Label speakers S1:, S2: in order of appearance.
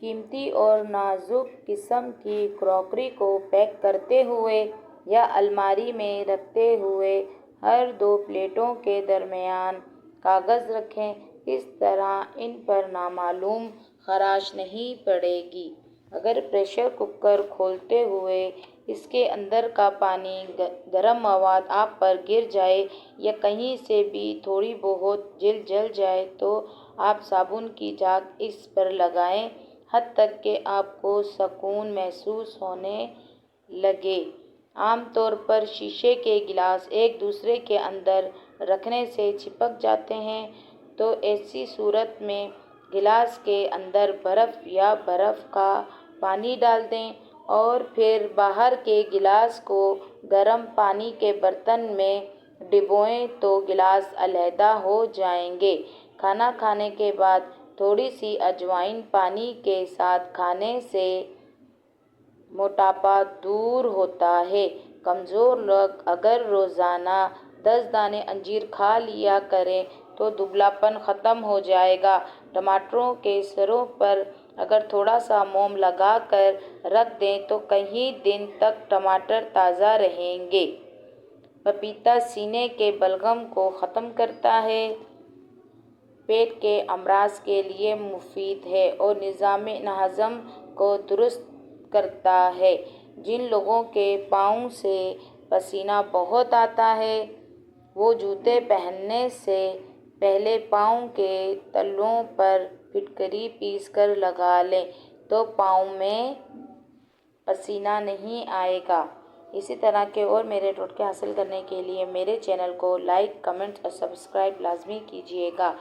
S1: قیمتی اور نازک قسم کی کراکری کو پیک کرتے ہوئے یا الماری میں رکھتے ہوئے ہر دو پلیٹوں کے درمیان کاغذ رکھیں۔ اس طرح ان پر نامعلوم خراش نہیں پڑے گی۔ اگر پریشر کوکر کھولتے ہوئے اس کے اندر کا پانی گرم مواد آپ پر گر جائے یا کہیں سے بھی تھوڑی بہت جل جائے تو آپ صابن کی جھاگ اس پر لگائیں، حتیٰ تک کہ آپ کو سکون محسوس ہونے لگے۔ عام طور پر شیشے کے گلاس ایک دوسرے کے اندر رکھنے سے چپک جاتے ہیں، تو ایسی صورت میں گلاس کے اندر برف یا برف کا پانی ڈال دیں اور پھر باہر کے گلاس کو گرم پانی کے برتن میں ڈبوئیں تو گلاس علیحدہ ہو جائیں گے۔ کھانا کھانے کے بعد تھوڑی سی اجوائن پانی کے ساتھ کھانے سے موٹاپا دور ہوتا ہے۔ کمزور لوگ اگر روزانہ 10 دانے انجیر کھا لیا کریں تو دبلاپن ختم ہو جائے گا۔ ٹماٹروں کے سروں پر اگر تھوڑا سا موم لگا کر رکھ دیں تو کئی دن تک ٹماٹر تازہ رہیں گے۔ پپیتا سینے کے بلغم کو ختم کرتا ہے، پیٹ کے امراض کے لیے مفید ہے اور نظام ہضم کو درست کرتا ہے۔ جن لوگوں کے پاؤں سے پسینہ بہت آتا ہے وہ جوتے پہننے سے پہلے پاؤں کے تلوؤں پر پھٹکری پیس کر لگا لیں تو پاؤں میں پسینہ نہیں آئے گا۔ اسی طرح کے اور میرے ٹوٹکے حاصل کرنے کے لیے میرے چینل کو لائک، کمنٹ اور سبسکرائب لازمی کیجیے گا۔